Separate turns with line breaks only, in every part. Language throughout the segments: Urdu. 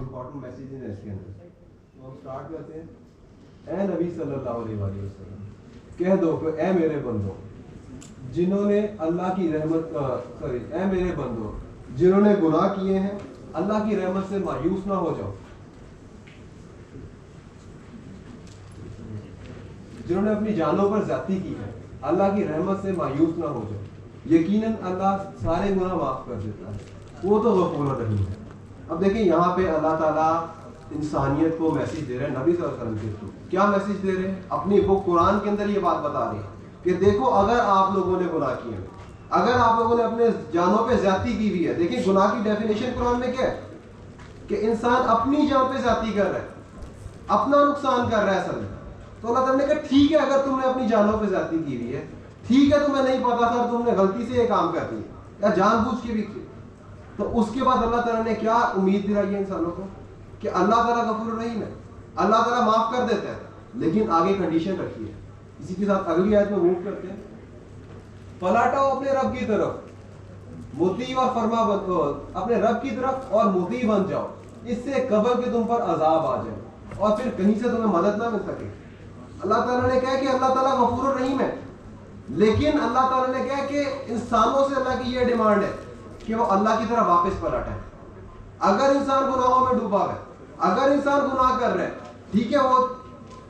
امپورٹنٹ میسیجز ہیں اس کے اندر. تو ہم سٹارٹ کرتے ہیں. اے نبی صلی اللہ علیہ وسلم کہہ دو کہ اے میرے بندو جنہوں نے اللہ کی رحمت اے میرے بندو جنہوں نے گناہ کیے ہیں اللہ کی رحمت سے مایوس نہ ہو جاؤ. جنہوں نے اپنی جانوں پر زیادتی کی ہے اللہ کی رحمت سے مایوس نہ ہو جاؤ. یقیناً اللہ سارے گناہ معاف کر دیتا ہے, وہ تو غفور رحیم ہے. اب دیکھیں یہاں پہ اللہ تعالیٰ انسانیت کو میسیج دے رہے ہیں نبی صلی اللہ علیہ وسلم کے تھرو. کیا میسیج دے رہے ہیں؟ اپنی بک قرآن کے اندر یہ بات بتا رہے ہیں کہ دیکھو اگر آپ لوگوں نے گناہ کیے ہیں, اگر آپ لوگوں نے اپنے جانوں پہ زیادتی کی ہوئی ہے. دیکھیں گناہ کی ڈیفینیشن قرآن میں کیا ہے کہ انسان اپنی جان پہ زیادتی کر رہا ہے, اپنا نقصان کر رہا ہے اصل میں. تو اللہ تعالیٰ نے کہا ٹھیک ہے اگر تم نے اپنی جانوں پہ زیادتی کی ہوئی ہے, ٹھیک ہے تمہیں نہیں پتا تھا تم نے غلطی سے یہ کام کر دیا یا جان بوجھ کے بھی کی. تو اس کے بعد اللہ تعالیٰ نے کیا امید دلائی ہے انسانوں کو کہ اللہ تعالیٰ غفور رحیم ہے, اللہ تعالیٰ معاف کر دیتا ہے, لیکن آگے کنڈیشن رکھی ہے. اسی کے ساتھ اگلی آیت میں موو کرتے ہیں. پلٹاؤ اپنے رب کی طرف مطیع اور فرما اپنے رب کی طرف اور مطیع بن جاؤ, اس سے قبل کہ تم پر عذاب آ جائے اور پھر کہیں سے تمہیں مدد نہ مل سکے. اللہ تعالیٰ نے کہا کہ اللہ تعالیٰ غفور الرحیم ہے, لیکن اللہ تعالیٰ نے کہا کہ انسانوں سے اللہ کی یہ ڈیمانڈ ہے کہ وہ اللہ کی طرف واپس پلٹ ہے. اگر انسان گناہوں میں ڈوبا ہے, اگر انسان گناہ کر رہا ہے, ٹھیک ہے وہ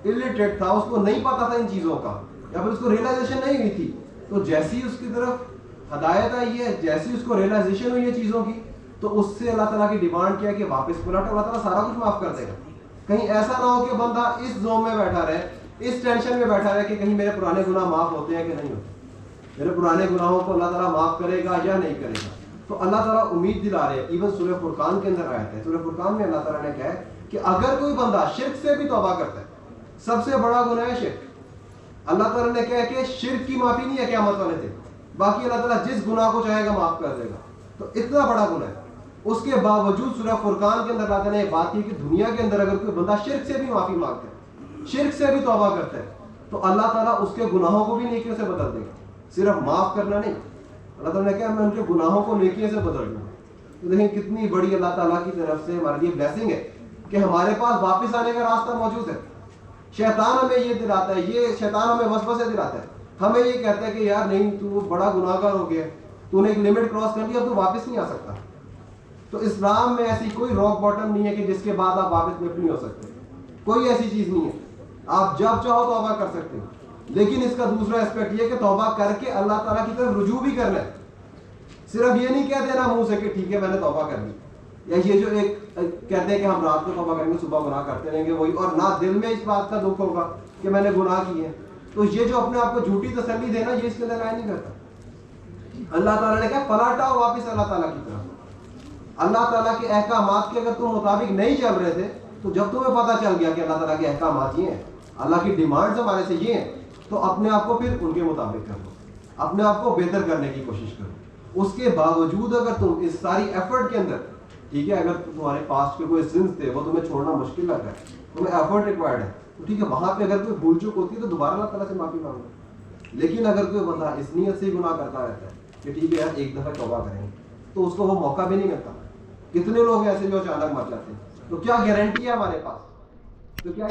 الٹریٹ تھا, اس کو نہیں پتا تھا ان چیزوں کا یا پھر اس کو ریئلائزیشن نہیں ہوئی تھی, تو جیسی اس کی طرف ہدایت آئی ہے, جیسی اس کو ریئلائزیشن ہوئی ہے چیزوں کی, تو اس سے اللہ تعالیٰ کی ڈیمانڈ کیا کہ واپس پلٹ. اللہ تعالیٰ سارا کچھ معاف کر دے گا. کہیں ایسا نہ ہو کہ بندہ اس زوم میں بیٹھا رہے, اس ٹینشن میں بیٹھا رہے کہ کہیں میرے پرانے گناہ معاف ہوتے ہیں کہ نہیں ہوتے, میرے پرانے گناہوں کو اللہ تعالیٰ معاف کرے گا یا نہیں کرے گا. تو اللہ تعالیٰ امید دلا رہے ہیں. ایون سورہ فرقان کے اندر آیت ہے, سورہ فرقان میں اللہ تعالیٰ نے کہا ہے کہ اگر کوئی بندہ شرک سے بھی توبہ کرتا ہے, سب سے بڑا گناہ ہے شرک. اللہ تعالیٰ نے کہا کہ شرک کی معافی نہیں ہے قیامت والے دن, باقی اللہ تعالیٰ جس گناہ کو چاہے گا معاف کر دے گا. تو اتنا بڑا گناہ ہے. اس کے باوجود سورہ فرقان کے اندر اللہ تعالیٰ نے یہ بات کی کہ دنیا کے اندر اگر کوئی بندہ شرک سے بھی معافی مانگتا ہے, شرک سے بھی توبہ کرتا ہے, تو اللہ تعالیٰ اس کے گناہوں کو بھی نیکیوں سے بدل دے گا. صرف معاف کرنا نہیں, اللہ تعالیٰ نے کہا میں ان کے گناہوں کو نیکیوں سے بدل دوں گا. تو دیکھیں کتنی بڑی اللہ تعالیٰ کی طرف سے ہمارے لیے بلیسنگ ہے کہ ہمارے پاس واپس آنے کا راستہ موجود ہے. شیطان ہمیں یہ دلاتا ہے, یہ شیطان ہمیں وسوسے دلاتا ہے, ہمیں یہ کہتا ہے کہ یار نہیں تو بڑا گناہ گار ہو گیا, تو نے ایک لمٹ کراس کر لیا, تو واپس نہیں آ سکتا. تو اسلام میں ایسی کوئی راک باٹم نہیں ہے کہ جس کے بعد آپ واپس لفٹ نہیں ہو سکتے. کوئی ایسی چیز نہیں ہے. آپ جب چاہو توبہ کر سکتے ہیں, لیکن اس کا دوسرا اسپیکٹ یہ کہ توبہ کر کے اللہ تعالیٰ کی طرف رجوع بھی کرنا ہے. صرف یہ نہیں کہہ دینا منہ سے کہ ٹھیک ہے میں نے توبہ کر لی, یا یہ جو ایک کہتے ہیں کہ ہم رات کو توبہ کریں گے صبح گناہ کرتے رہیں گے وہی, اور نہ دل میں اس بات کا دکھ ہوگا کہ میں نے گناہ کیے ہیں. تو یہ جو اپنے آپ کو جھوٹی تسلی دینا, یہ اس کے اندر نہیں کرتا. اللہ تعالیٰ نے کہا پلٹاؤ واپس اللہ تعالیٰ کی طرف. اللہ تعالیٰ کے احکامات کے اگر تم مطابق نہیں چل رہے تھے, تو جب تمہیں پتہ چل گیا کہ اللہ تعالیٰ کے احکامات یہ ہیں, اللہ کی ڈیمانڈز ہمارے سے یہ ہیں, تو اپنے آپ کو پھر ان کے مطابق کرو, اپنے آپ کو بہتر کرنے کی کوشش کرو. اس کے باوجود اگر تم اس ساری ایفرٹ کے اندر, ٹھیک ہے اگر تمہارے پاسٹ کے کوئی سنس تھے وہ تمہیں چھوڑنا مشکل لگ رہا ہے, تمہیں ایفرٹ ریکوائرڈ ہے, تو ٹھیک ہے وہاں پہ اگر کوئی بھول چوک ہوتی ہے تو دوبارہ اللہ تعالیٰ سے معافی مانگو. لیکن اگر کوئی بندہ اس نیت سے گناہ کرتا رہتا ہے کہ ٹھیک ہے یار ایک دفعہ توبہ کریں گے, تو اس کو وہ موقع بھی نہیں ملتا. کتنے لوگ ایسے جو اچانک مر جاتے ہیں, تو کیا گارنٹی ہے ہمارے پاس؟ تو کیا